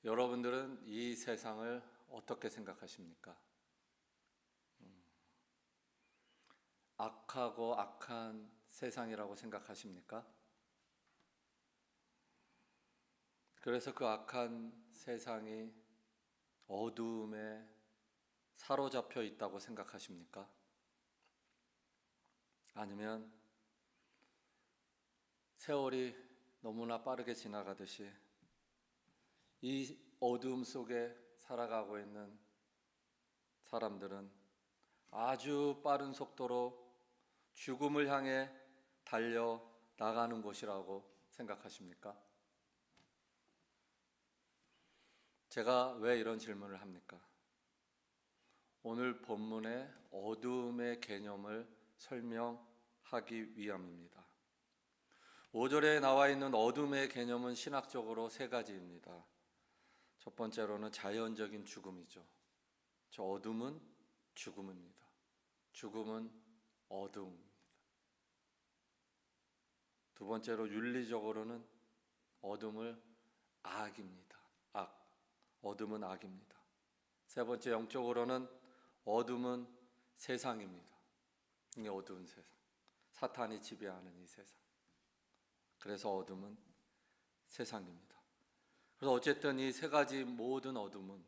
여러분들은 이 세상을 어떻게 생각하십니까? 악하고 악한 세상이라고 생각하십니까? 그래서 그 악한 세상이 어두움에 사로잡혀 있다고 생각하십니까? 아니면 세월이 너무나 빠르게 지나가듯이 이 어두움 속에 살아가고 있는 사람들은 아주 빠른 속도로 죽음을 향해 달려 나가는 곳이라고 생각하십니까? 제가 왜 이런 질문을 합니까? 오늘 본문의 어두움의 개념을 설명하기 위함입니다. 5절에 나와 있는 어둠의 개념은 신학적으로 세 가지입니다. 첫 번째로는 자연적인 죽음이죠. 저 어둠은 죽음입니다. 죽음은 어두움입니다. 두 번째로 윤리적으로는 어둠을 악입니다. 악. 어둠은 악입니다. 세 번째 영적으로는 어둠은 세상입니다. 이 어두운 세상. 사탄이 지배하는 이 세상. 그래서 어둠은 세상입니다. 그래서 어쨌든 이 세 가지 모든 어둠은,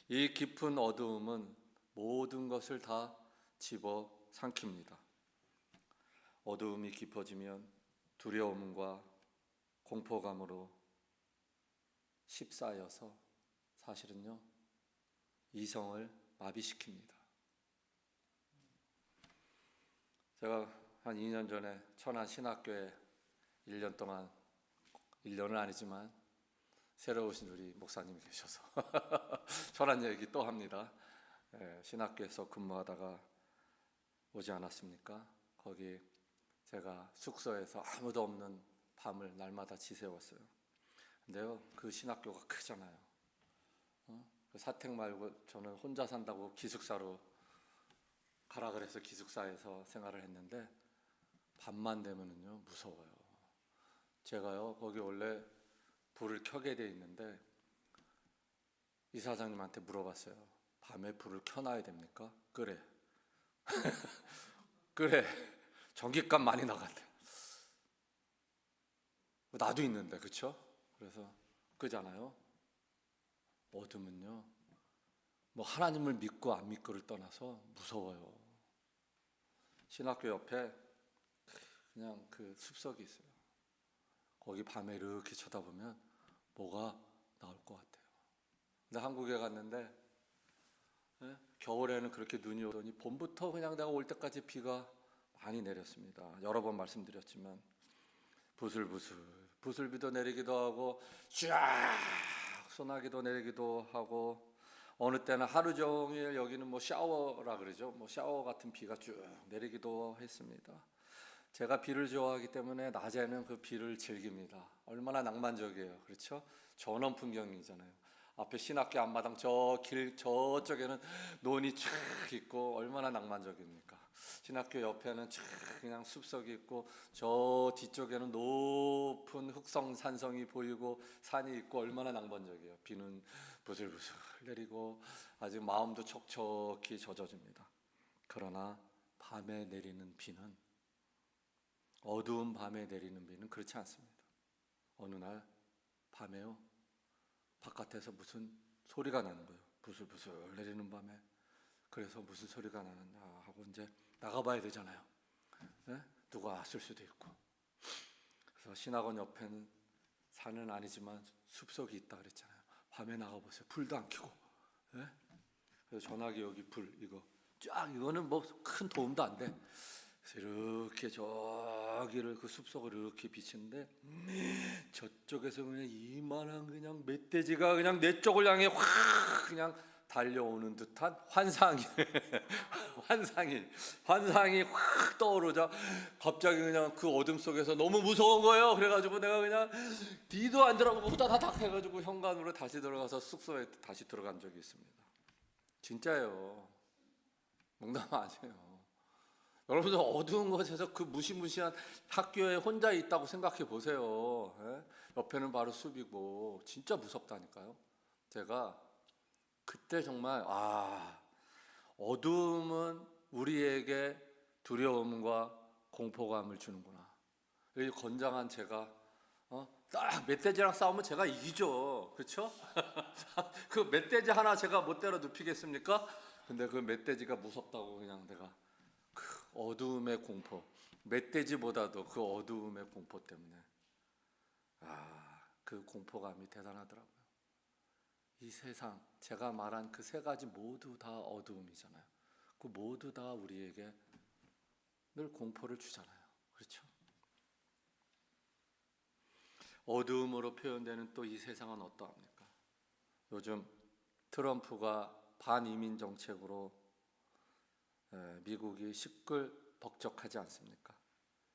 이 깊은 어두움은 모든 것을 다 집어삼킵니다. 어두움이 깊어지면 두려움과 공포감으로 휩싸여서 사실은요, 이성을 마비시킵니다. 제가 한 2년 전에 천안 신학교에 1년 동안, 1년은 아니지만 새로 오신 우리 목사님이 계셔서 천안 얘기 또 합니다. 신학교에서 근무하다가 오지 않았습니까? 거기 제가 숙소에서 아무도 없는 밤을 날마다 지새웠어요. 근데요, 그 신학교가 크잖아요. 그 사택 말고 저는 혼자 산다고 기숙사로 가라 그래서 기숙사에서 생활을 했는데 밤만 되면은요 무서워요. 제가요 거기 원래 불을 켜게 돼 있는데 이사장님한테 물어봤어요. 밤에 불을 켜놔야 됩니까? 그래. 그래. 전기값 많이 나간대. 나도 있는데, 그쵸? 그래서 끄잖아요. 어둠은요, 뭐 하나님을 믿고 안 믿고를 떠나서 무서워요. 신학교 옆에 그냥 그 숲속이 있어요. 거기 밤에 이렇게 쳐다보면 뭐가 나올 것 같아요. 근데 한국에 갔는데 겨울에는 그렇게 눈이 오더니 봄부터 그냥 내가 올 때까지 비가 많이 내렸습니다. 여러 번 말씀드렸지만 부슬비도 내리기도 하고 쫙 소나기도 내리기도 하고, 어느 때는 하루 종일 여기는 뭐 샤워라 그러죠. 뭐 샤워 같은 비가 쭉 내리기도 했습니다. 제가 비를 좋아하기 때문에 낮에는 그 비를 즐깁니다. 얼마나 낭만적이에요. 그렇죠? 전원 풍경이잖아요. 앞에 신학교 앞마당 저 길 저쪽에는 논이 쫙 있고 얼마나 낭만적입니까? 신학교 옆에는 쫙 그냥 숲속이 있고 저 뒤쪽에는 높은 흑성 산성이 보이고 산이 있고 얼마나 낭만적이에요. 비는 부슬부슬 내리고 아주 마음도 촉촉히 젖어집니다. 그러나 밤에 내리는 비는, 어두운 밤에 내리는 비는 그렇지 않습니다. 어느 날 밤에요, 바깥에서 무슨 소리가 나는 거예요. 부슬부슬 내리는 밤에. 그래서 무슨 소리가 나느냐 하고 이제 나가봐야 되잖아요. 네? 누가 왔을 수도 있고. 그래서 신학원 옆에는 산은 아니지만 숲속이 있다 그랬잖아요. 밤에 나가보세요. 불도 안 켜고. 네? 그래서 전화기 여기 불 이거 쫙, 이거는 뭐 큰 도움도 안 돼. 그래서 이렇게 저기를 그 숲속을 이렇게 비치는데 저쪽에서 그냥 이만한 그냥 멧돼지가 그냥 내 쪽을 향해 확 그냥 달려오는 듯한 환상이 환상이 확 떠오르자 갑자기 그냥 그 어둠 속에서 너무 무서운 거예요. 그래가지고 내가 그냥 뒤도 안 돌아보고 후다다닥 해가지고 현관으로 다시 들어가서 숙소에 다시 들어간 적이 있습니다. 진짜예요. 농담 아니에요. 여러분들 어두운 곳에서 그 무시무시한 학교에 혼자 있다고 생각해 보세요. 예? 옆에는 바로 숲이고 진짜 무섭다니까요. 제가 그때 정말 어두움은 우리에게 두려움과 공포감을 주는구나. 이 건장한 제가 딱 멧돼지랑 싸우면 제가 이기죠. 그렇죠? 그 멧돼지 하나 제가 못 때려 눕히겠습니까? 근데 그 멧돼지가 무섭다고 그냥 내가 그 어두움의 공포, 멧돼지보다도 그 어두움의 공포 때문에 그 공포감이 대단하더라고요. 이 세상 제가 말한 그 세 가지 모두 다 어두움이잖아요. 그 모두 다 우리에게 늘 공포를 주잖아요. 그렇죠? 어두움으로 표현되는 또 이 세상은 어떠합니까? 요즘 트럼프가 반이민 정책으로 미국이 시끌벅적하지 않습니까?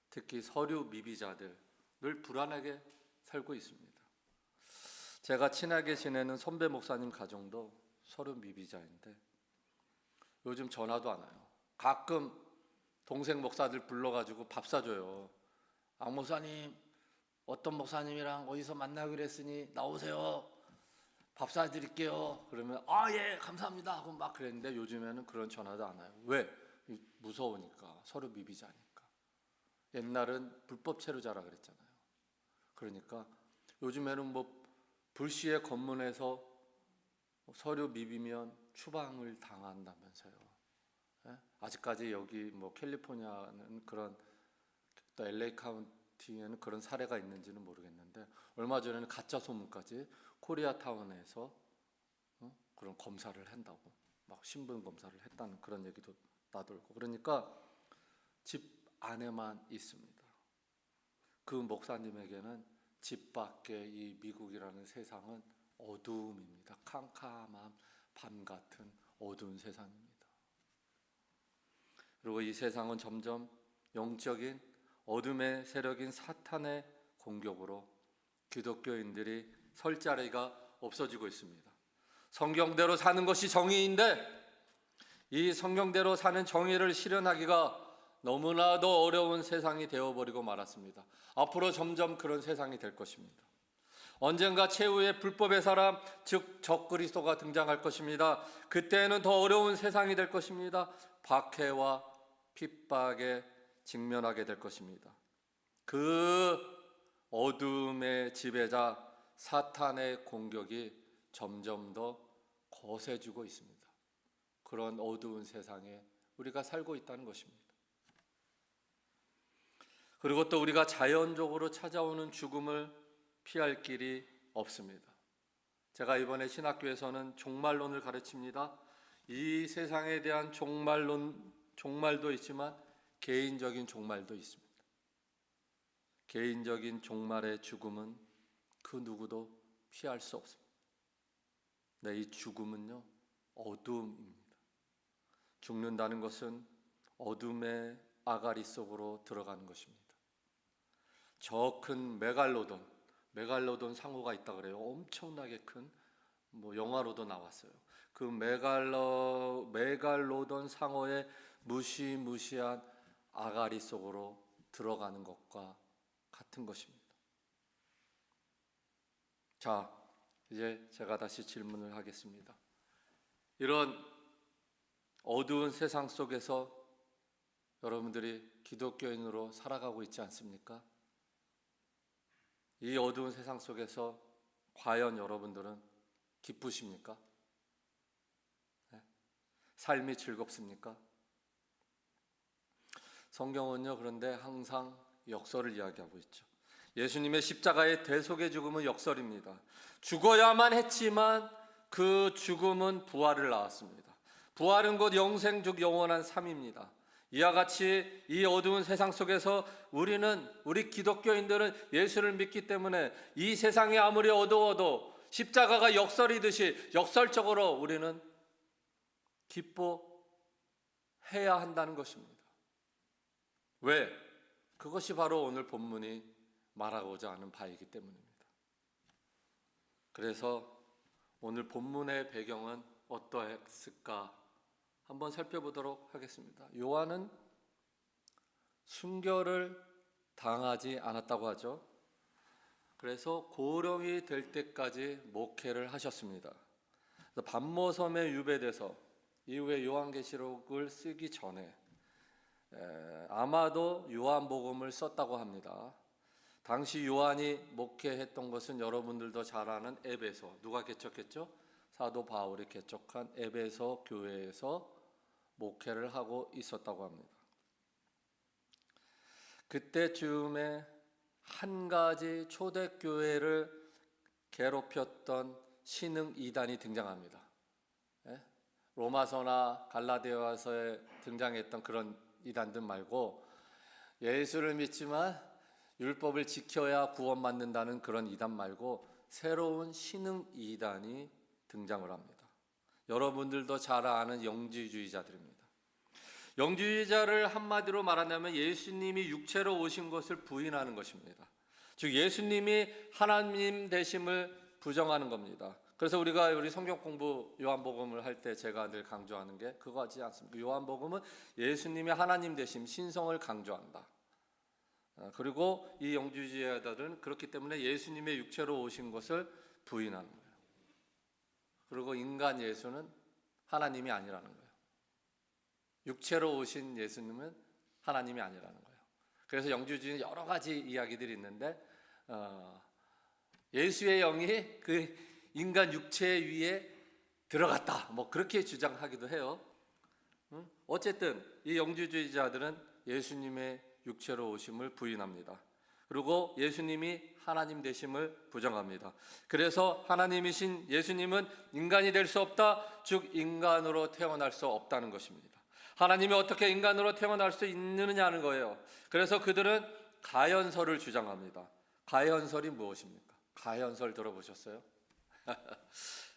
특히 서류 미비자들 늘 불안하게 살고 있습니다. 제가 친하게 지내는 선배 목사님 가정도 서류 미비자인데 요즘 전화도 안 와요. 가끔 동생 목사들 불러가지고 밥 사줘요. 안 목사님, 어떤 목사님이랑 어디서 만나기로 했으니 나오세요. 밥 사드릴게요. 그러면 예 감사합니다 하고 막 그랬는데 요즘에는 그런 전화도 안 와요. 왜? 무서우니까, 서류 미비자니까. 옛날은 불법 체류자라 그랬잖아요. 그러니까 요즘에는 뭐 불시에 검문해서 서류 미비면 추방을 당한다면서요. 예? 아직까지 여기 뭐 캘리포니아는 그런 또 LA 카운티에는 그런 사례가 있는지는 모르겠는데 얼마 전에는 가짜 소문까지 코리아타운에서 그런 검사를 한다고 막 신분 검사를 했다는 그런 얘기도 나돌고 그러니까 집 안에만 있습니다. 그 목사님에게는 집 밖에 이 미국이라는 세상은 어두움입니다. 캄캄한 밤 같은 어두운 세상입니다. 그리고 이 세상은 점점 영적인 어둠의 세력인 사탄의 공격으로 기독교인들이 설 자리가 없어지고 있습니다. 성경대로 사는 것이 정의인데 이 성경대로 사는 정의를 실현하기가 너무나도 어려운 세상이 되어버리고 말았습니다. 앞으로 점점 그런 세상이 될 것입니다. 언젠가 최후의 불법의 사람, 즉 적그리스도가 등장할 것입니다. 그때는 더 어려운 세상이 될 것입니다. 박해와 핍박에 직면하게 될 것입니다. 그 어둠의 지배자 사탄의 공격이 점점 더 거세지고 있습니다. 그런 어두운 세상에 우리가 살고 있다는 것입니다. 그리고 또 우리가 자연적으로 찾아오는 죽음을 피할 길이 없습니다. 제가 이번에 신학교에서는 종말론을 가르칩니다. 이 세상에 대한 종말도 있지만 개인적인 종말도 있습니다. 개인적인 종말의 죽음은 그 누구도 피할 수 없습니다. 네, 이 죽음은요, 어둠입니다. 죽는다는 것은 어둠의 아가리 속으로 들어가는 것입니다. 저 큰 메갈로돈 상어가 있다 그래요. 엄청나게 큰 영화로도 나왔어요. 그 메갈로돈 상어의 무시무시한 아가리 속으로 들어가는 것과 같은 것입니다. 자, 이제 제가 다시 질문을 하겠습니다. 이런 어두운 세상 속에서 여러분들이 기독교인으로 살아가고 있지 않습니까? 이 어두운 세상 속에서 과연 여러분들은 기쁘십니까? 네? 삶이 즐겁습니까? 성경은요, 그런데 항상 역설을 이야기하고 있죠. 예수님의 십자가의 대속의 죽음은 역설입니다. 죽어야만 했지만 그 죽음은 부활을 낳았습니다. 부활은 곧 영생 즉 영원한 삶입니다. 이와 같이 이 어두운 세상 속에서 우리 기독교인들은 예수를 믿기 때문에 이 세상이 아무리 어두워도 십자가가 역설이듯이 역설적으로 우리는 기뻐해야 한다는 것입니다. 왜? 그것이 바로 오늘 본문이 말하고자 하는 바이기 때문입니다. 그래서 오늘 본문의 배경은 어떠했을까 한번 살펴보도록 하겠습니다. 요한은 순교를 당하지 않았다고 하죠. 그래서 고령이 될 때까지 목회를 하셨습니다. 반모섬에 유배돼서 이후에 요한계시록을 쓰기 전에 아마도 요한복음을 썼다고 합니다. 당시 요한이 목회했던 것은 여러분들도 잘 아는 에베소, 누가 개척했죠? 사도 바울이 개척한 에베소 교회에서 목회를 하고 있었다고 합니다. 그때쯤에 한 가지 초대교회를 괴롭혔던 신흥 이단이 등장합니다. 로마서나 갈라디아서에 등장했던 그런 이단들 말고 예수를 믿지만 율법을 지켜야 구원받는다는 그런 이단 말고 새로운 신흥 이단이 등장을 합니다. 여러분들도 잘 아는 영지주의자들입니다. 영지주의자를 한마디로 말하자면 예수님이 육체로 오신 것을 부인하는 것입니다. 즉 예수님이 하나님 되심을 부정하는 겁니다. 그래서 우리 성경 공부 요한복음을 할 때 제가 늘 강조하는 게 그거지 않습니까? 요한복음은 예수님이 하나님 되심 신성을 강조한다. 그리고 이 영지주의자들은 그렇기 때문에 예수님의 육체로 오신 것을 부인하는 거예요. 그리고 인간 예수는 하나님이 아니라는 거예요. 육체로 오신 예수님은 하나님이 아니라는 거예요. 그래서 영지주의는 여러 가지 이야기들이 있는데 예수의 영이 그 인간 육체 위에 들어갔다, 뭐 그렇게 주장하기도 해요. 어쨌든 이 영지주의자들은 예수님의 육체로 오심을 부인합니다. 그리고 예수님이 하나님 되심을 부정합니다. 그래서 하나님이신 예수님은 인간이 될 수 없다, 즉 인간으로 태어날 수 없다는 것입니다. 하나님이 어떻게 인간으로 태어날 수 있느냐는 거예요. 그래서 그들은 가연설을 주장합니다. 가연설이 무엇입니까? 가연설 들어보셨어요?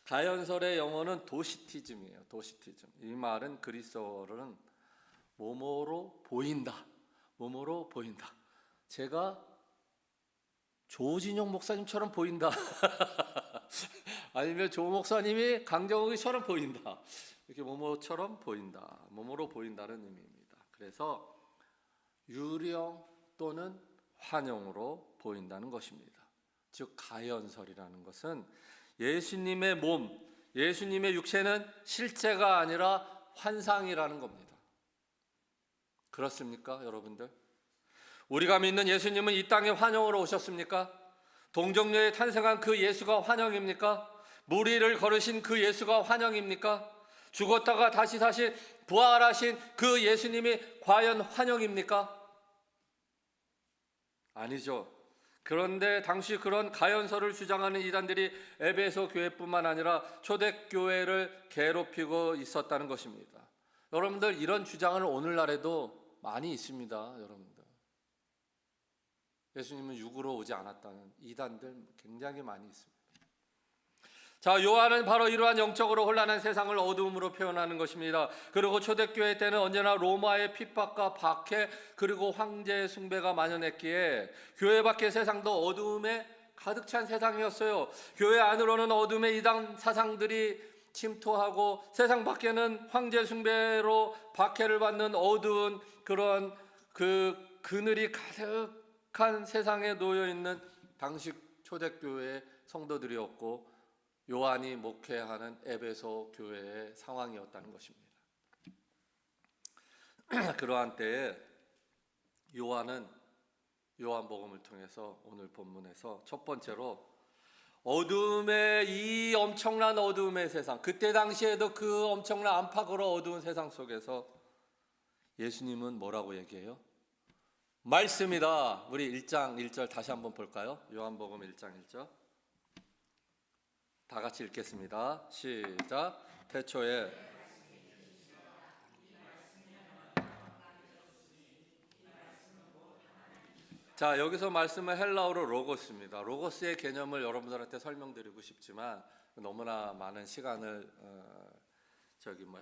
가연설의 영어는 도시티즘이에요. 도시티즘. 이 말은 그리스어로는 뭐뭐로 보인다. 뭐뭐로 보인다. 제가 조진용 목사님처럼 보인다. 아니면 조 목사님이 강정욱이처럼 보인다. 이렇게 뭐뭐처럼 보인다. 뭐뭐로 보인다는 의미입니다. 그래서 유령 또는 환영으로 보인다는 것입니다. 즉 가연설이라는 것은 예수님의 몸, 예수님의 육체는 실제가 아니라 환상이라는 겁니다. 그렇습니까, 여러분들? 우리가 믿는 예수님은 이 땅에 환영으로 오셨습니까? 동정녀에 탄생한 그 예수가 환영입니까? 무리를 걸으신 그 예수가 환영입니까? 죽었다가 다시 부활하신 그 예수님이 과연 환영입니까? 아니죠. 그런데 당시 그런 가연설을 주장하는 이단들이 에베소 교회뿐만 아니라 초대교회를 괴롭히고 있었다는 것입니다. 여러분들 이런 주장은 오늘날에도 많이 있습니다. 여러분들 예수님은 육으로 오지 않았다는 이단들 굉장히 많이 있습니다. 자, 요한은 바로 이러한 영적으로 혼란한 세상을 어두움으로 표현하는 것입니다. 그리고 초대교회 때는 언제나 로마의 핍박과 박해 그리고 황제 숭배가 만연했기에 교회 밖의 세상도 어두움에 가득 찬 세상이었어요. 교회 안으로는 어둠의 이단 사상들이 침투하고 세상 밖에는 황제 숭배로 박해를 받는 어두운 그런 그늘이 가득한 세상에 놓여 있는 당시 초대교회의 성도들이었고 요한이 목회하는 에베소 교회의 상황이었다는 것입니다. 그러한 때에 요한은 요한복음을 통해서 오늘 본문에서 첫 번째로 어둠의 이 엄청난 어둠의 세상, 그때 당시에도 그 엄청난 안팎으로 어두운 세상 속에서 예수님은 뭐라고 얘기해요? 말씀이다. 우리 1장 1절 다시 한번 볼까요? 요한복음 1장 1절 다 같이 읽겠습니다. 시작. 태초에 자, 여기서 말씀은 헬라어로 로고스입니다. 로고스의 개념을 여러분들한테 설명드리고 싶지만 너무나 많은 시간을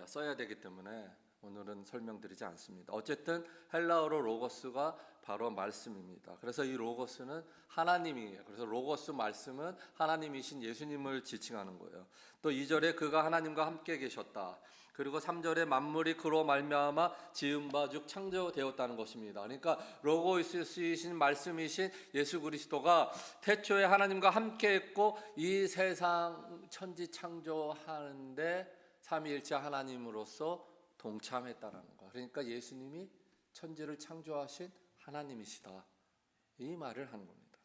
써야 되기 때문에 오늘은 설명드리지 않습니다. 어쨌든 헬라어로 로고스가 바로 말씀입니다. 그래서 이 로고스는 하나님이에요. 그래서 로고스 말씀은 하나님이신 예수님을 지칭하는 거예요. 또 2절에 그가 하나님과 함께 계셨다. 그리고 3절에 만물이 그로 말미암아 지은 바 즉 창조되었다는 것입니다. 그러니까 로고이스이신 말씀이신 예수 그리스도가 태초에 하나님과 함께했고 이 세상 천지 창조하는데 삼위일체 하나님으로서 동참했다라는 거. 그러니까 예수님이 천지를 창조하신 하나님이시다. 이 말을 하는 겁니다.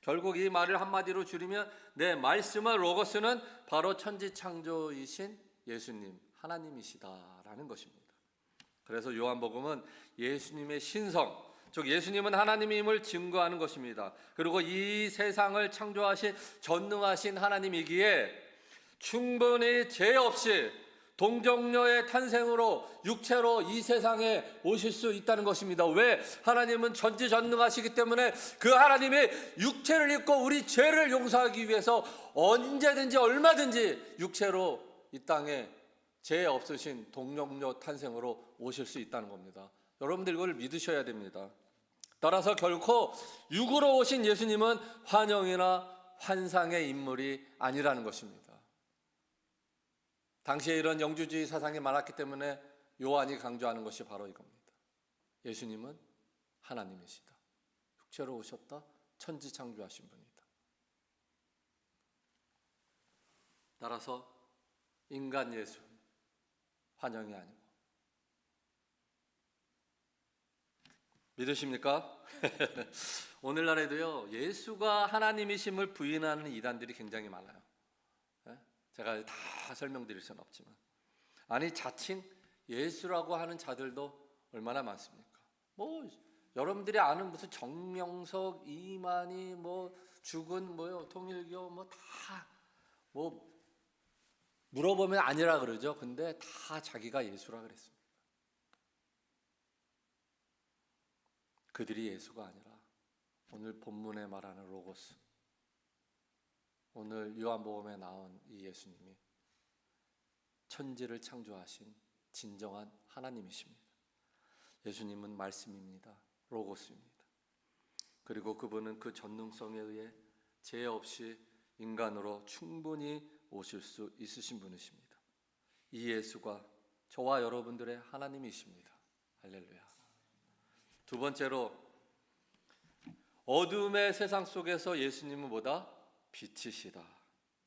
결국 이 말을 한마디로 줄이면 내 말씀은 로고스는 바로 천지 창조이신 예수님, 하나님이시다라는 것입니다. 그래서 요한복음은 예수님의 신성, 즉 예수님은 하나님임을 증거하는 것입니다. 그리고 이 세상을 창조하신 전능하신 하나님이기에 충분히 죄 없이 동정녀의 탄생으로 육체로 이 세상에 오실 수 있다는 것입니다. 왜? 하나님은 전지전능하시기 때문에 그 하나님이 육체를 입고 우리 죄를 용서하기 위해서 언제든지 얼마든지 육체로 이 땅에 죄 없으신 동정녀 탄생으로 오실 수 있다는 겁니다. 여러분들 이걸 믿으셔야 됩니다. 따라서 결코 육으로 오신 예수님은 환영이나 환상의 인물이 아니라는 것입니다. 당시에 이런 영주주의 사상이 많았기 때문에 요한이 강조하는 것이 바로 이겁니다. 예수님은 하나님이시다. 육체로 오셨다. 천지 창조하신 분이다. 따라서 인간 예수 환영이 아니고 믿으십니까? 오늘날에도요 예수가 하나님이심을 부인하는 이단들이 굉장히 많아요. 제가 다 설명드릴 수는 없지만 아니 자칭 예수라고 하는 자들도 얼마나 많습니까? 뭐 여러분들이 아는 무슨 정명석, 이만희, 뭐 죽은 뭐요 통일교 뭐 다 뭐 물어보면 아니라 그러죠. 근데 다 자기가 예수라 그랬습니다. 그들이 예수가 아니라 오늘 본문에 말하는 로고스, 오늘 요한복음에 나온 이 예수님이 천지를 창조하신 진정한 하나님이십니다. 예수님은 말씀입니다. 로고스입니다. 그리고 그분은 그 전능성에 의해 죄 없이 인간으로 충분히 오실 수 있으신 분이십니다. 이 예수가 저와 여러분들의 하나님이십니다. 할렐루야. 두 번째로 어둠의 세상 속에서 예수님은 뭐다? 빛이시다.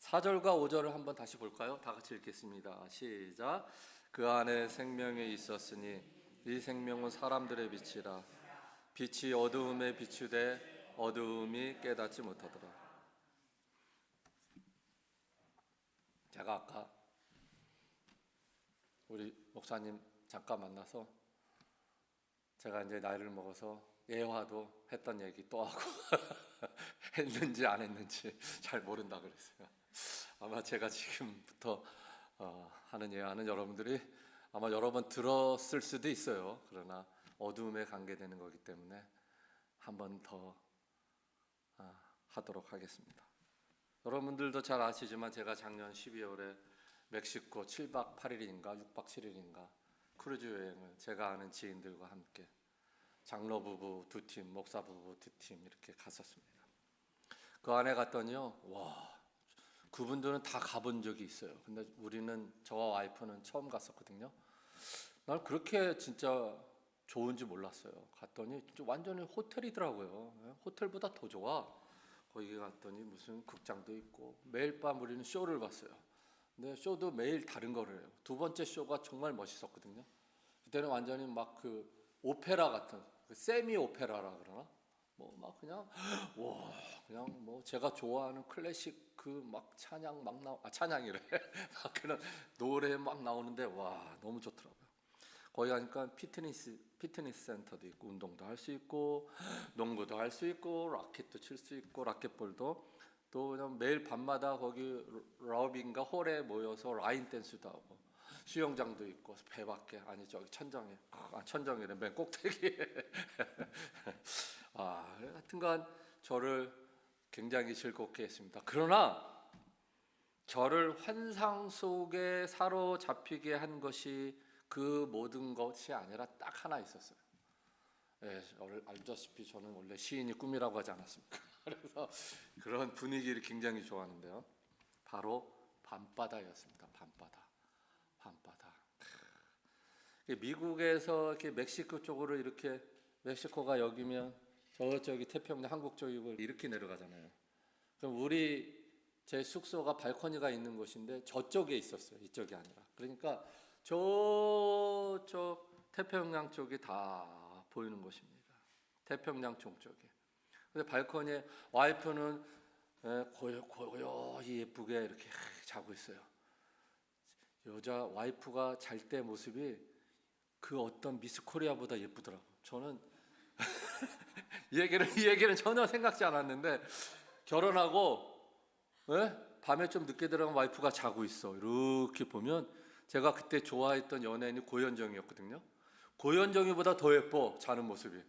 4절과 5절을 한번 다시 볼까요? 다 같이 읽겠습니다. 시작. 그 안에 생명이 있었으니 이 생명은 사람들의 빛이라. 빛이 어두움에 비추되 어두움이 깨닫지 못하더라. 제가 아까 우리 목사님 잠깐 만나서 제가 이제 나이를 먹어서 예화도 했던 얘기 또 하고 했는지 안 했는지 잘 모른다 그랬어요. 아마 제가 지금부터 하는 예화는 여러분들이 아마 여러 번 들었을 수도 있어요. 그러나 어두움에 관계되는 거기 때문에 한 번 더 하도록 하겠습니다. 여러분들도 잘 아시지만 제가 작년 12월에 멕시코 7박 8일인가 6박 7일인가 크루즈 여행을 제가 아는 지인들과 함께 장로 부부 2팀, 목사 부부 2팀 이렇게 갔었습니다. 그 안에 갔더니요, 와, 그분들은 다 가본 적이 있어요. 근데 우리는 저와 와이프는 처음 갔었거든요. 난 그렇게 진짜 좋은지 몰랐어요. 갔더니 진짜 완전히 호텔이더라고요. 호텔보다 더 좋아. 거기 갔더니 무슨 극장도 있고 매일 밤 우리는 쇼를 봤어요. 근데 쇼도 매일 다른 거를 해요. 두 번째 쇼가 정말 멋있었거든요. 그때는 완전히 막 그 오페라 같은 그 세미 오페라라 그러나 뭐 막 그냥 와 그냥 뭐 제가 좋아하는 클래식 그 막 찬양 막 찬양이래 막 그런 노래 막 나오는데 와 너무 좋더라고요. 거기 가니까 피트니스 센터도 있고 운동도 할 수 있고 농구도 할 수 있고 라켓도 칠 수 있고 라켓볼도 또 그냥 매일 밤마다 거기 러빙가 홀에 모여서 라인 댄스도 하고 수영장도 있고 배 밖에 아니 저기 천정에 천정이래 맨 꼭대기에 하여튼간 저를 굉장히 즐겁게 했습니다. 그러나 저를 환상 속에 사로잡히게 한 것이 그 모든 것이 아니라 딱 하나 있었어요. 예, 알다시피 저는 원래 시인이 꿈이라고 하지 않았습니까? 그래서 그런 분위기를 굉장히 좋아하는데요. 바로 밤바다였습니다. 밤바다. 미국에서 이렇게 멕시코 쪽으로 이렇게 멕시코가 여기면 저쪽이 태평양 한국 쪽이고 이렇게 내려가잖아요. 그럼 제 숙소가 발코니가 있는 곳인데 저쪽에 있었어요. 이쪽이 아니라. 그러니까 저쪽 태평양 쪽이 다 보이는 곳입니다. 태평양 쪽에. 근데 발코니에 와이프는 고요히 예쁘게 이렇게 자고 있어요. 여자 와이프가 잘 때 모습이 그 어떤 미스 코리아보다 예쁘더라고. 저는 이 얘기는 전혀 생각지 않았는데 결혼하고 밤에 좀 늦게 들어간 와이프가 자고 있어. 이렇게 보면 제가 그때 좋아했던 연예인이 고현정이었거든요. 고현정이보다 더 예뻐 자는 모습이.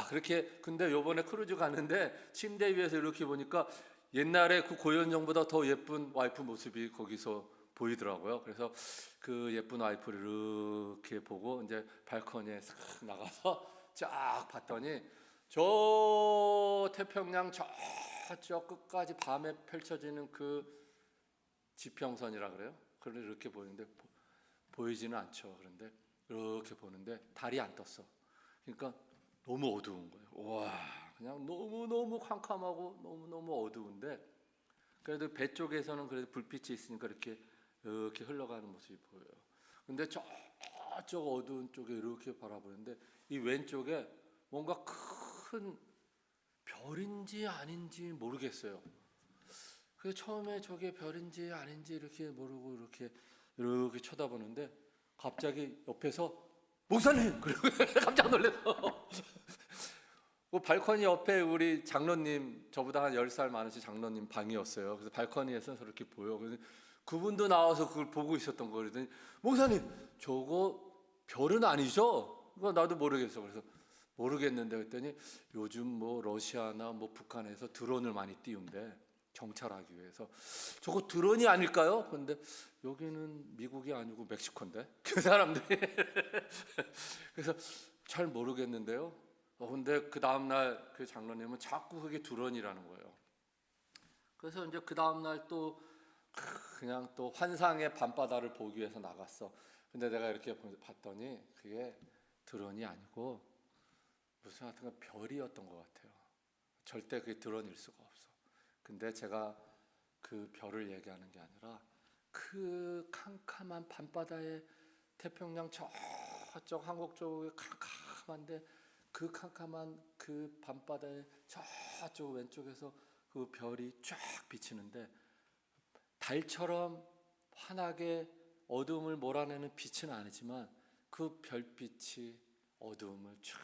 그렇게. 근데 요번에 크루즈 갔는데 침대 위에서 이렇게 보니까 옛날에 그 고현정보다 더 예쁜 와이프 모습이 거기서 보이더라고요. 그래서 그 예쁜 와이프를 이렇게 보고 이제 발코니에 싹 나가서 쫙 봤더니 저 태평양 저쪽 끝까지 밤에 펼쳐지는 그 지평선이라 그래요. 그걸 이렇게 보이는데 보이지는 않죠. 그런데 이렇게 보는데 달이 안 떴어. 그러니까 너무 어두운 거예요. 와, 그냥 너무 캄캄하고 너무 어두운데 그래도 배 쪽에서는 그래도 불빛이 있으니까 이렇게 흘러가는 모습이 보여요. 근데 저쪽 어두운 쪽에 이렇게 바라보는데 이 왼쪽에 뭔가 큰 별인지 아닌지 모르겠어요. 그래서 처음에 저게 별인지 아닌지 이렇게 모르고 이렇게 쳐다보는데 갑자기 옆에서 목사님! 그리고 깜짝 놀라서 그 발코니 옆에 우리 장로님, 저보다 한 10살 많으신 장로님 방이었어요. 그래서 발코니에서 이렇게 보여. 그래서 그분도 나와서 그걸 보고 있었던 거예요. 그랬더니 목사님, 저거 별은 아니죠? 그거 나도 모르겠어. 그래서 모르겠는데 그랬더니 요즘 뭐 러시아나 뭐 북한에서 드론을 많이 띄운대. 정찰하기 위해서. 저거 드론이 아닐까요? 근데 여기는 미국이 아니고 멕시코인데 그 사람들이 그래서 잘 모르겠는데요. 근데 그 다음날 그 장로님은 자꾸 그게 드론이라는 거예요. 그래서 이제 그 다음날 또 그냥 또 환상의 밤바다를 보기 위해서 나갔어. 근데 내가 이렇게 봤더니 그게 드론이 아니고 무슨 하여튼 별이었던 것 같아요. 절대 그게 드론일 수가 없어. 근데 제가 그 별을 얘기하는 게 아니라 그 캄캄한 밤바다에 태평양 저쪽 한국 쪽에 캄캄한데 그 캄캄한 그 밤바다에 저쪽 왼쪽에서 그 별이 쫙 비치는데 달처럼 환하게 어두움을 몰아내는 빛은 아니지만 그 별빛이 어두움을 쫙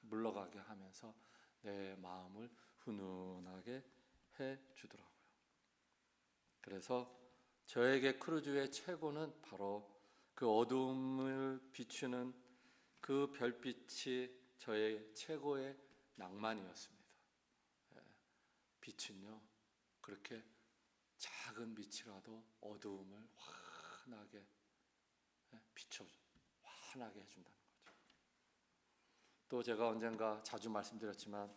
물러가게 하면서 내 마음을 훈훈하게 해 주더라고요. 그래서 저에게 크루즈의 최고는 바로 그 어두움을 비추는 그 별빛이 저의 최고의 낭만이었습니다. 빛은요, 그렇게 작은 빛이라도 어두움을 환하게 비춰줘, 환하게 해준다는 거죠. 또 제가 언젠가 자주 말씀드렸지만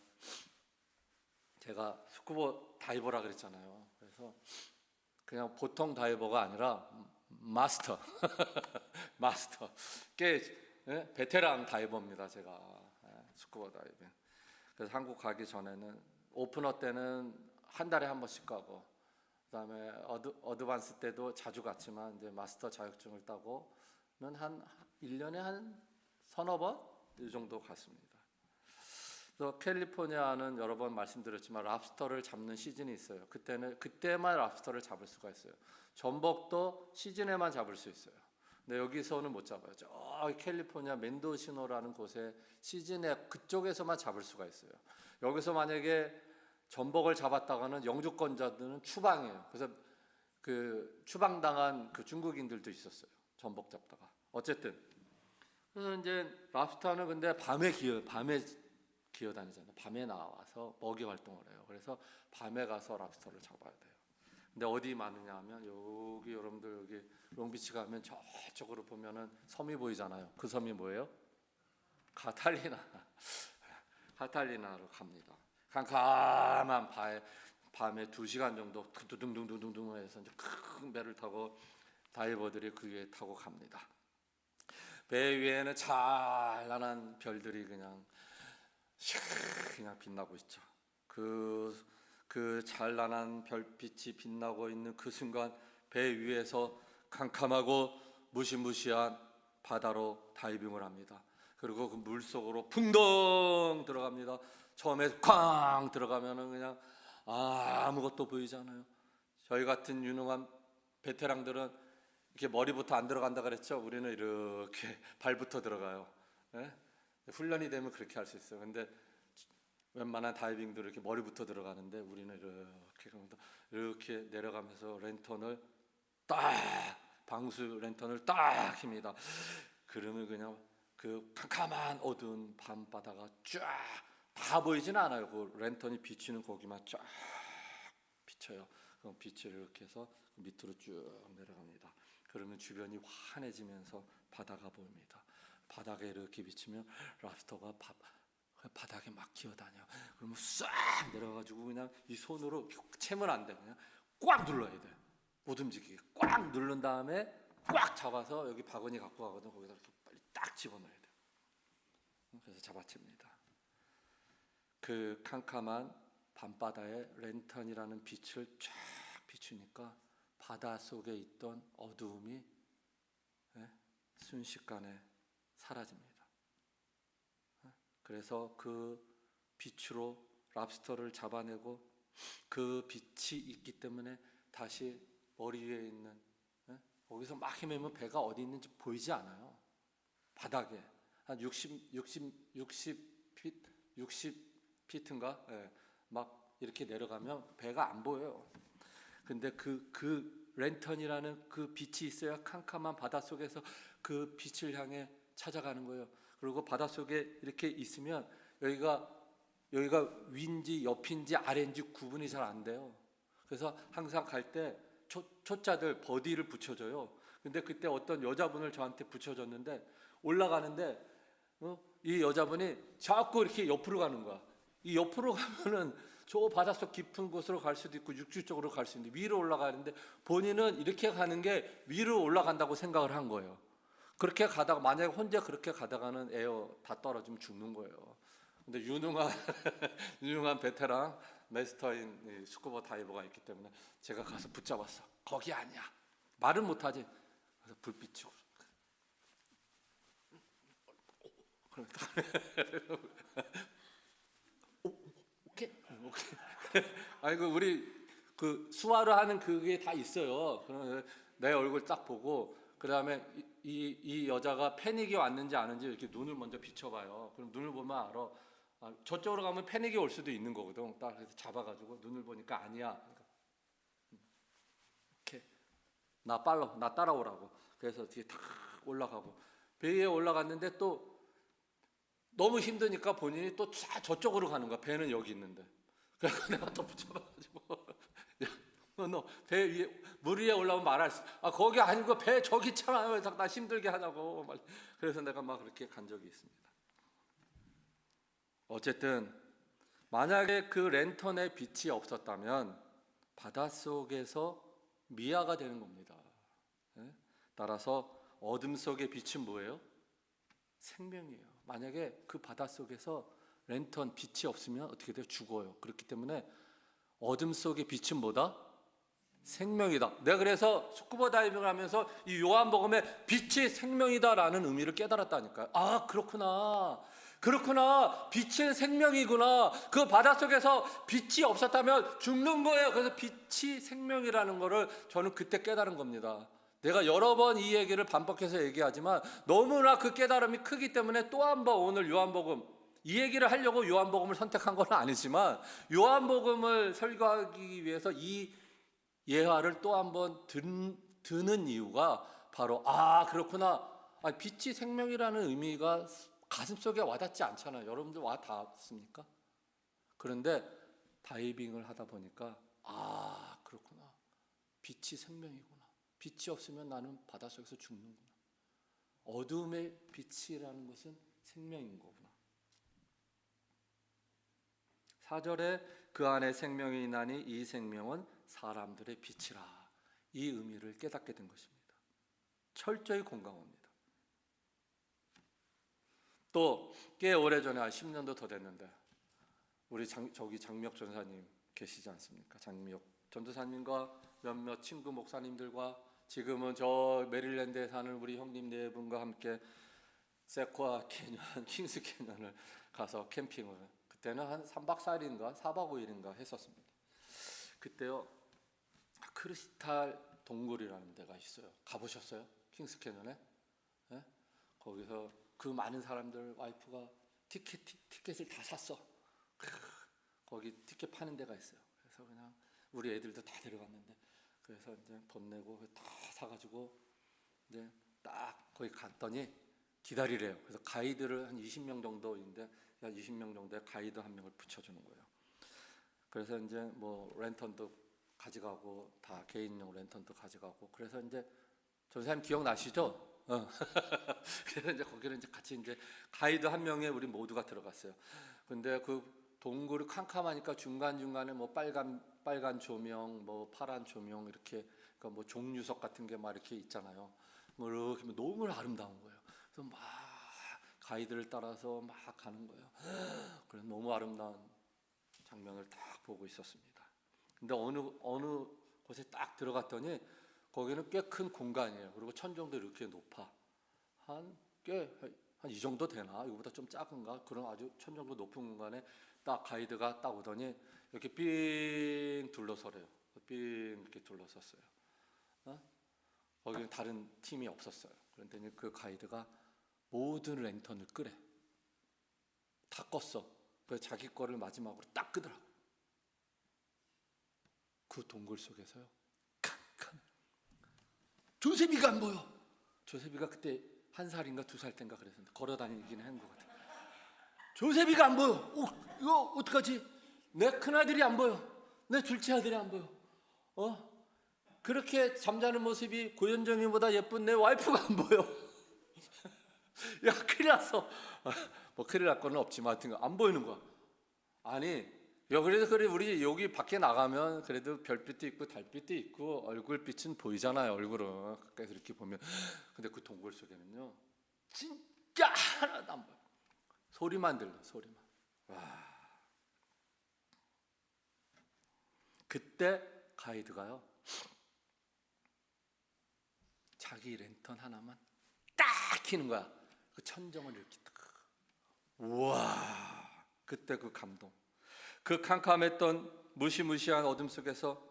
제가 스쿠버 다이버라 그랬잖아요. 그래서 그냥 보통 다이버가 아니라 마스터, 마스터, 꽤 베테랑 다이버입니다. 제가 스쿠버 다이빙. 그래서 한국 가기 전에는 오프너 때는 한 달에 한 번씩 가고, 그다음에 어드밴스 때도 자주 갔지만 이제 마스터 자격증을 따고는 한 1년에 한 서너 번 이 정도 갔습니다. 그래서 캘리포니아는 여러 번 말씀드렸지만 랍스터를 잡는 시즌이 있어요. 그때만 랍스터를 잡을 수가 있어요. 전복도 시즌에만 잡을 수 있어요. 근데 여기서는 못 잡아요. 저 캘리포니아 멘도시노라는 곳에 시즌에 그쪽에서만 잡을 수가 있어요. 여기서 만약에 전복을 잡았다가는 영주권자들은 추방이에요. 그래서 그 추방당한 그 중국인들도 있었어요. 전복 잡다가. 어쨌든 그래서 이제 랍스터는 근데 밤에 기어다니잖아요. 밤에 나와서 먹이 활동을 해요. 그래서 밤에 가서 랍스터를 잡아야 돼요. 근데 어디 많으냐 하면 여기 여러분들 여기 롱비치 가면 저쪽으로 보면은 섬이 보이잖아요. 그 섬이 뭐예요? 카탈리나로 갑니다. 캄캄한 밤에 2시간 정도 두둥둥둥둥둥 해서 이제 큰 배를 타고 다이버들이 그 위에 타고 갑니다. 배 위에는 찬란한 별들이 그냥 빛나고 있죠. 그 찬란한 별빛이 빛나고 있는 그 순간 배 위에서 캄캄하고 무시무시한 바다로 다이빙을 합니다. 그리고 그 물속으로 풍덩 들어갑니다. 처음에 쾅 들어가면은 그냥 아무것도 보이지 않아요. 저희 같은 유능한 베테랑들은 이렇게 머리부터 안 들어간다 그랬죠. 우리는 이렇게 발부터 들어가요. 예? 훈련이 되면 그렇게 할 수 있어요. 근데 웬만한 다이빙도 이렇게 머리부터 들어가는데 우리는 이렇게 내려가면서 랜턴을 딱 방수 랜턴을 딱 킵니다. 그러면 그냥 그 캄캄한 어두운 밤바다가 쫙 다 보이진 않아요. 그 랜턴이 비치는 거기만 쫙 비쳐요. 그럼 빛을 이렇게 해서 밑으로 쭉 내려갑니다. 그러면 주변이 환해지면서 바다가 보입니다. 바닥에 이렇게 비치면 랍스터가 바닥에 막 기어다녀. 그러면 싹 내려가지고 그냥 이 손으로 채면 안 돼. 그냥 꽉 눌러야 돼. 못 움직이게 꽉 누른 다음에 꽉 잡아서 여기 바구니 갖고 가거든. 거기다 이렇게 빨리 딱 집어넣어야 돼. 그래서 잡아챕니다. 그 캄캄한 밤바다에 랜턴이라는 빛을 쫙 비추니까 바다 속에 있던 어두움이 순식간에 사라집니다. 그래서 그 빛으로 랍스터를 잡아내고 그 빛이 있기 때문에 다시 머리 위에 있는 거기서 막 헤매면 배가 어디 있는지 보이지 않아요. 바닥에 한 60피트인가 막 이렇게 내려가면 배가 안 보여요. 근데 그 랜턴이라는 그 빛이 있어야 캄캄한 바다 속에서 그 빛을 향해 찾아가는 거예요. 그리고 바다 속에 이렇게 있으면 여기가 위인지 옆인지 아래인지 구분이 잘 안 돼요. 그래서 항상 갈 때 초짜들 버디를 붙여줘요. 근데 그때 어떤 여자분을 저한테 붙여줬는데 올라가는데 이 여자분이 자꾸 이렇게 옆으로 가는 거야. 이 옆으로 가면은 저 바닷속 깊은 곳으로 갈 수도 있고 육지 쪽으로 갈 수 있는데 위로 올라가는데 본인은 이렇게 가는 게 위로 올라간다고 생각을 한 거예요. 그렇게 가다가 만약에 혼자 그렇게 가다가는 에어 다 떨어지면 죽는 거예요. 근데 유능한 베테랑 마스터인 스쿠버 다이버가 있기 때문에 제가 가서 붙잡았어. 거기 아니야. 말은 못하지. 그래서 불빛으로. 오케이. 아이고 우리 그 수화를 하는 그게 다 있어요. 그러면 내 얼굴 딱 보고 그 다음에 이 여자가 패닉이 왔는지 아는지 이렇게 눈을 먼저 비춰봐요. 그럼 눈을 보면 알아. 저쪽으로 가면 패닉이 올 수도 있는 거거든. 딱 그래서 잡아가지고 눈을 보니까 아니야. 그러니까 이렇게 나 따라오라고. 그래서 뒤에 탁 올라가고 배 위에 올라갔는데 또 너무 힘드니까 본인이 또 저쪽으로 가는 거야. 배는 여기 있는데. 그래서 내가 또 붙여봐가지고 너 배 위에 물 위에 올라오면 말할 수. 거기 아니고 배 저기 있잖아요. 나 힘들게 하냐고. 그래서 내가 막 그렇게 간 적이 있습니다. 어쨌든 만약에 그 랜턴의 빛이 없었다면 바닷속에서 미아가 되는 겁니다. 따라서 어둠 속의 빛은 뭐예요? 생명이에요. 만약에 그 바닷속에서 랜턴 빛이 없으면 어떻게 돼요? 죽어요. 그렇기 때문에 어둠 속의 빛은 뭐다? 생명이다. 내가 그래서 스쿠버 다이빙을 하면서 이 요한복음에 빛이 생명이다라는 의미를 깨달았다니까요. 그렇구나. 빛은 생명이구나. 그 바닷속에서 빛이 없었다면 죽는 거예요. 그래서 빛이 생명이라는 거를 저는 그때 깨달은 겁니다. 내가 여러 번 이 얘기를 반복해서 얘기하지만 너무나 그 깨달음이 크기 때문에 또 한 번 오늘 요한복음 이 얘기를 하려고 요한복음을 선택한 건 아니지만 요한복음을 설교하기 위해서 이 예화를 또 한 번 듣는 이유가 바로 그렇구나. 빛이 생명이라는 의미가 가슴속에 와닿지 않잖아요. 여러분들 와닿습니까? 그런데 다이빙을 하다 보니까 그렇구나. 빛이 생명이구나. 빛이 없으면 나는 바닷속에서 죽는구나. 어둠의 빛이라는 것은 생명인 거구나. 4절에 그 안에 생명이 있나니 이 생명은 사람들의 빛이라. 이 의미를 깨닫게 된 것입니다. 철저히 공감합니다. 또 꽤 오래전에 한 10년도 더 됐는데 우리 저기 장미혁 전사님 계시지 않습니까? 장미혁 전도사님과 몇몇 친구 목사님들과 지금은 저 메릴랜드에 사는 우리 형님 네 분과 함께 세코아 캐년, 킹스 캐년을 가서 캠핑을, 그때는 한 3박 4일인가 4박 5일인가 했었습니다. 그때요 크리스탈 동굴이라는 데가 있어요. 가보셨어요? 킹스 캐년에? 네? 거기서 그 많은 사람들, 와이프가 티켓을 다 샀어. 거기 티켓 파는 데가 있어요. 그래서 그냥 우리 애들도 다 데려갔는데, 그래서 이제 돈 내고 다 사가지고 이제 딱 거기 갔더니 기다리래요. 그래서 가이드를 한 20명 정도인데, 한 20명 정도에 가이드 한 명을 붙여주는 거예요. 그래서 이제 뭐 랜턴도 가져가고 다 개인용 랜턴도 가져가고, 그래서 이제 전사님 기억나시죠? 그래서 이제 거기는 이제 같이 이제 가이드 한 명에 우리 모두가 들어갔어요. 근데 그 동굴이 캄캄하니까 중간 중간에 뭐 빨간 조명, 뭐 파란 조명 이렇게, 그러니까 뭐 종류석 같은 게 막 이렇게 있잖아요. 뭐 이렇게 너무 아름다운 거예요. 그래서 막 가이드를 따라서 막 가는 거예요. 그래서 너무 아름다운 장면을 딱 보고 있었습니다. 근데 어느 곳에 딱 들어갔더니 거기는 꽤 큰 공간이에요. 그리고 천정도 이렇게 높아. 한 이 정도 되나? 이거보다 좀 작은가? 그런 아주 천정도 높은 공간에 딱 가이드가 딱 오더니 이렇게 삥 둘러서래요. 삥 이렇게 둘러섰어요. 거기는 다른 팀이 없었어요. 그런데 그 가이드가 모든 랜턴을 끄래. 다 껐어. 그래서 자기 거를 마지막으로 딱 끄더라고. 그 동굴 속에서요. 캄캄. 조셉이가 안 보여. 조셉이가 그때 1살인가 2살 때인가 그랬는데 걸어 다니긴 한 것 같아. 조셉이가 안 보여. 이거 어떡하지? 내 큰아들이 안 보여. 내 둘째 아들이 안 보여. 그렇게 잠자는 모습이 고현정이보다 예쁜 내 와이프가 안 보여. 야, 큰일 났어. 뭐 큰일 날 건 없지만 하여튼 안 보이는 거야. 아니, 그래도 그래, 우리 여기 밖에 나가면 그래도 별빛도 있고 달빛도 있고 얼굴빛은 보이잖아요. 얼굴은 가까이서 이렇게 보면. 근데 그 동굴 속에는요 진짜 하나도 안 보여. 소리만 들려. 소리만. 와. 그때 가이드가요 자기 랜턴 하나만 딱 켜는 거야. 그 천정을 이렇게 딱. 우와. 그때 그 감동. 그 캄캄했던 무시무시한 어둠 속에서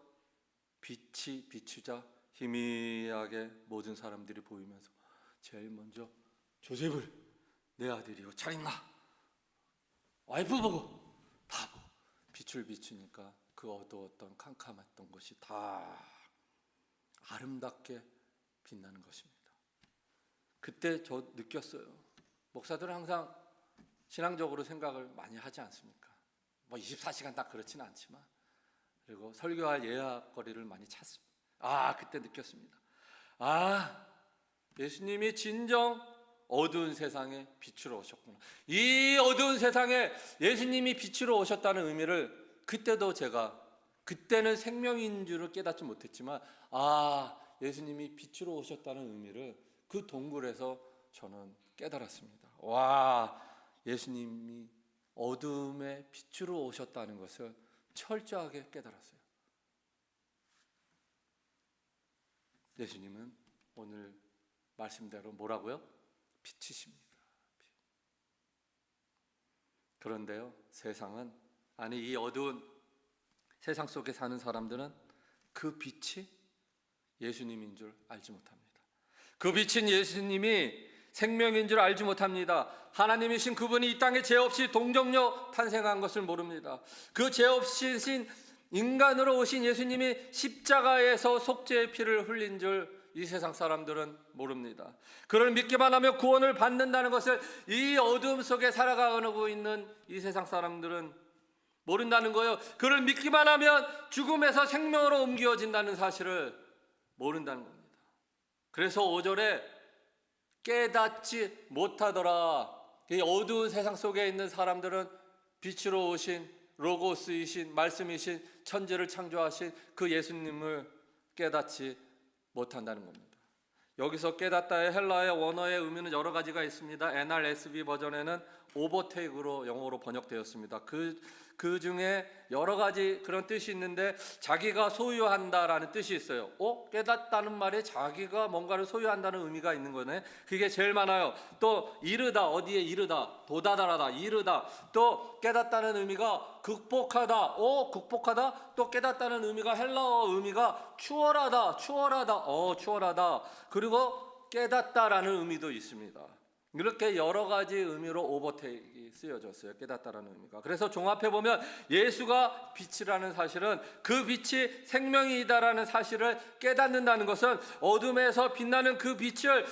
빛이 비추자 희미하게 모든 사람들이 보이면서 제일 먼저 조셉을, 내 아들이요 잘 있나? 와이프 보고 다 보고 빛을 비추니까 그 어두웠던 캄캄했던 것이 다 아름답게 빛나는 것입니다. 그때 저 느꼈어요. 목사들은 항상 신앙적으로 생각을 많이 하지 않습니까? 뭐 24시간 딱 그렇지는 않지만, 그리고 설교할 예약거리를 많이 찾습니다. 그때 느꼈습니다. 예수님이 진정 어두운 세상에 빛으로 오셨구나. 이 어두운 세상에 예수님이 빛으로 오셨다는 의미를 그때는 생명인 줄을 깨닫지 못했지만, 예수님이 빛으로 오셨다는 의미를 그 동굴에서 저는 깨달았습니다. 예수님이 어둠의 빛으로 오셨다는 것을 철저하게 깨달았어요. 예수님은 오늘 말씀대로 뭐라고요? 빛이십니다. 그런데요, 세상은, 이 어두운 세상 속에 사는 사람들은 그 빛이 예수님인 줄 알지 못합니다. 그 빛은 예수님이 생명인 줄 알지 못합니다. 하나님이신 그분이 이 땅에 죄 없이 동정녀 탄생한 것을 모릅니다. 그 죄 없이신 인간으로 오신 예수님이 십자가에서 속죄의 피를 흘린 줄 이 세상 사람들은 모릅니다. 그를 믿기만 하면 구원을 받는다는 것을 이 어둠 속에 살아가고 있는 이 세상 사람들은 모른다는 거예요. 그를 믿기만 하면 죽음에서 생명으로 옮겨진다는 사실을 모른다는 겁니다. 그래서 5절에 깨닫지 못하더라. 이 어두운 세상 속에 있는 사람들은 빛으로 오신 로고스이신 말씀이신 천지를 창조하신 그 예수님을 깨닫지 못한다는 겁니다. 여기서 깨닫다의 헬라의 원어의 의미는 여러 가지가 있습니다. NRSV 버전에는 오버테이크로 영어로 번역되었습니다. 그 중에 여러 가지 그런 뜻이 있는데 자기가 소유한다라는 뜻이 있어요. 깨닫다는 말에 자기가 뭔가를 소유한다는 의미가 있는 거네. 그게 제일 많아요. 또 이르다, 어디에 이르다, 도다다라다, 이르다. 또 깨닫다는 의미가 극복하다, 극복하다. 또 깨닫다는 의미가 헬라어 의미가 추월하다, 추월하다. 그리고 깨닫다라는 의미도 있습니다. 이렇게 여러 가지 의미로 오버테이크가 쓰여졌어요. 깨닫다라는 의미가. 그래서 종합해 보면 예수가 빛이라는 사실은, 그 빛이 생명이다라는 사실을 깨닫는다는 것은 어둠에서 빛나는 그 빛을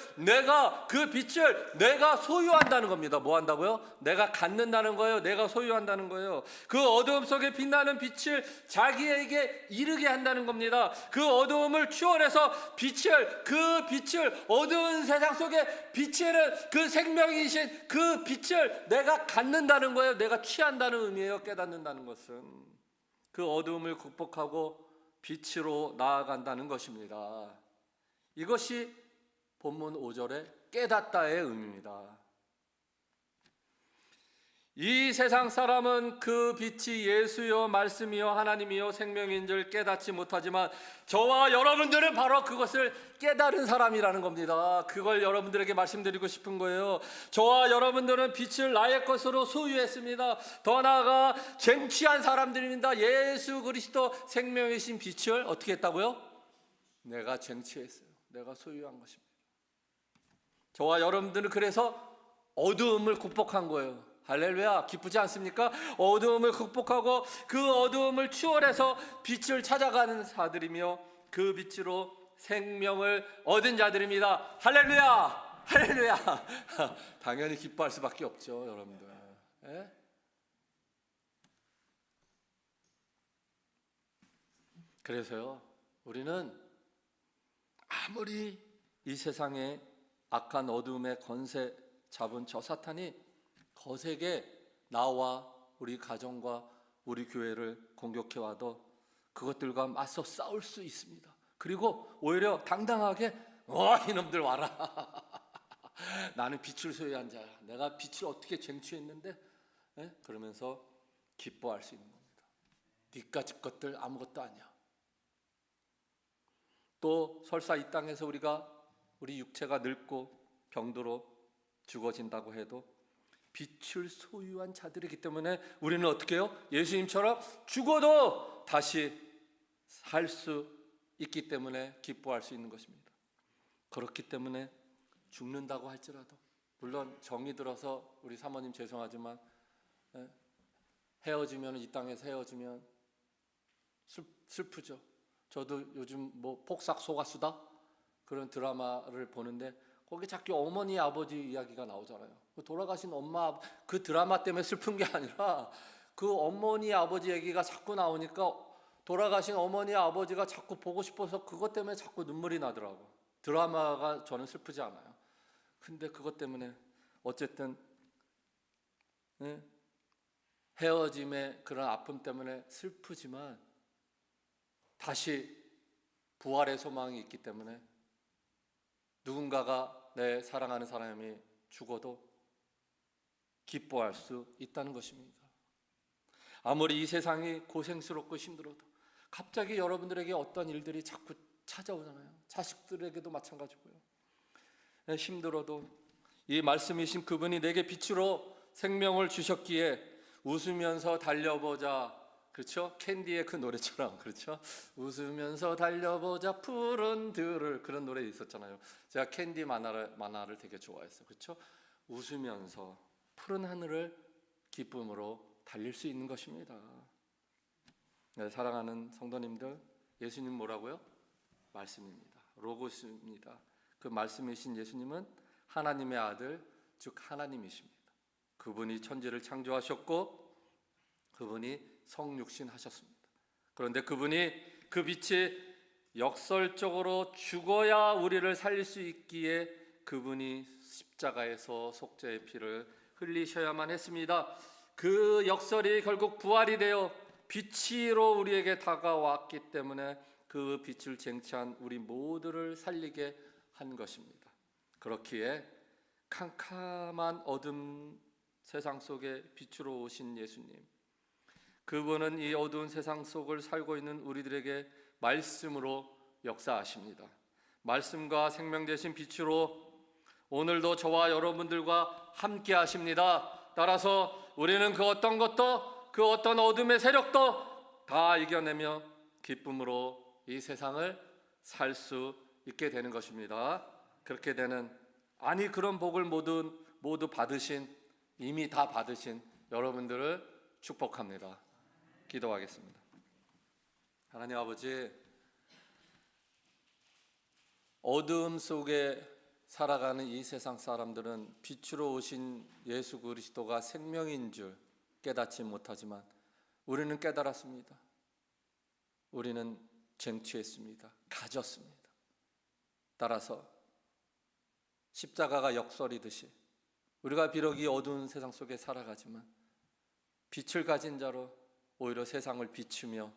내가 소유한다는 겁니다. 뭐 한다고요? 내가 갖는다는 거예요. 내가 소유한다는 거예요. 그 어두움 속에 빛나는 빛을 자기에게 이르게 한다는 겁니다. 그 어두움을 추월해서 그 빛을 어두운 세상 속에 비치는 그 생명이신 그 빛을 내가 갖는다는 거예요. 내가 취한다는 의미예요. 깨닫는다는 것은 그 어두움을 극복하고 빛으로 나아간다는 것입니다. 이것이 본문 5절의 깨닫다의 의미입니다. 이 세상 사람은 그 빛이 예수여 말씀이여 하나님이여 생명인 줄 깨닫지 못하지만 저와 여러분들은 바로 그것을 깨달은 사람이라는 겁니다. 그걸 여러분들에게 말씀드리고 싶은 거예요. 저와 여러분들은 빛을 나의 것으로 소유했습니다. 더 나아가 쟁취한 사람들입니다. 예수 그리스도 생명이신 빛을 어떻게 했다고요? 내가 쟁취했어요. 내가 소유한 것입니다. 저와 여러분들은 그래서 어두움을 극복한 거예요. 할렐루야, 기쁘지 않습니까? 어두움을 극복하고 그 어두움을 추월해서 빛을 찾아가는 자들이며 그 빛으로 생명을 얻은 자들입니다. 할렐루야, 할렐루야. 당연히 기뻐할 수밖에 없죠, 여러분들. 예? 그래서요, 우리는 아무리 이 세상에 악한 어두움의 권세 잡은 저 사탄이 거세게 나와 우리 가정과 우리 교회를 공격해 와도 그것들과 맞서 싸울 수 있습니다. 그리고 오히려 당당하게 이놈들 와라. 나는 빛을 소유한 자야. 내가 빛을 어떻게 쟁취했는데? 그러면서 기뻐할 수 있는 겁니다. 니까짓 것들 아무것도 아니야. 또 설사 이 땅에서 우리 육체가 늙고 병들어 죽어진다고 해도 빛을 소유한 자들이기 때문에 우리는 어떻게 해요? 예수님처럼 죽어도 다시 살 수 있기 때문에 기뻐할 수 있는 것입니다. 그렇기 때문에 죽는다고 할지라도, 물론 정이 들어서 우리 사모님 죄송하지만 헤어지면, 이 땅에서 헤어지면 슬프죠. 저도 요즘 폭삭 속았수다 그런 드라마를 보는데 거기 자꾸 어머니 아버지 이야기가 나오잖아요. 돌아가신 엄마, 그 드라마 때문에 슬픈 게 아니라 그 어머니 아버지 얘기가 자꾸 나오니까 돌아가신 어머니 아버지가 자꾸 보고 싶어서 그것 때문에 자꾸 눈물이 나더라고. 드라마가 저는 슬프지 않아요. 근데 그것 때문에 어쨌든 헤어짐의 그런 아픔 때문에 슬프지만 다시 부활의 소망이 있기 때문에 누군가가 내 사랑하는 사람이 죽어도 기뻐할 수 있다는 것입니다. 아무리 이 세상이 고생스럽고 힘들어도 갑자기 여러분들에게 어떤 일들이 자꾸 찾아오잖아요. 자식들에게도 마찬가지고요. 힘들어도 이 말씀이신 그분이 내게 빛으로 생명을 주셨기에 웃으면서 달려보자. 그렇죠? 캔디의 그 노래처럼, 그렇죠? 웃으면서 달려보자 푸른 들을, 그런 노래 있었잖아요. 제가 캔디 만화를 되게 좋아했어요. 그렇죠? 웃으면서 푸른 하늘을 기쁨으로 달릴 수 있는 것입니다. 네, 사랑하는 성도님들, 예수님 뭐라고요? 말씀입니다. 로고스입니다. 그 말씀이신 예수님은 하나님의 아들, 즉 하나님이십니다. 그분이 천지를 창조하셨고 그분이 성육신 하셨습니다. 그런데 그분이 그 빛이 역설적으로 죽어야 우리를 살릴 수 있기에 그분이 십자가에서 속죄의 피를 흘리셔야만 했습니다. 그 역설이 결국 부활이 되어 빛으로 우리에게 다가왔기 때문에 그 빛을 쟁취한 우리 모두를 살리게 한 것입니다. 그렇기에 캄캄한 어둠 세상 속에 빛으로 오신 예수님, 그분은 이 어두운 세상 속을 살고 있는 우리들에게 말씀으로 역사하십니다. 말씀과 생명 되신 빛으로 오늘도 저와 여러분들과 함께 하십니다. 따라서 우리는 그 어떤 것도, 그 어떤 어둠의 세력도 다 이겨내며 기쁨으로 이 세상을 살 수 있게 되는 것입니다. 그렇게 되는, 아니 그런 복을 모두 받으신, 이미 다 받으신 여러분들을 축복합니다. 기도하겠습니다. 하나님 아버지, 어두움 속에 살아가는 이 세상 사람들은 빛으로 오신 예수 그리스도가 생명인 줄 깨닫지 못하지만 우리는 깨달았습니다. 우리는 쟁취했습니다. 가졌습니다. 따라서 십자가가 역설이듯이 우리가 비록 이 어두운 세상 속에 살아가지만 빛을 가진 자로 오히려 세상을 비추며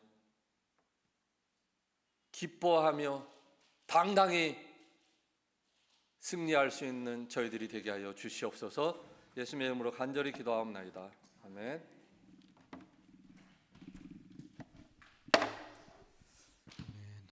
기뻐하며 당당히 승리할 수 있는 저희들이 되게 하여 주시옵소서. 예수님의 이름으로 간절히 기도하옵나이다. 아멘.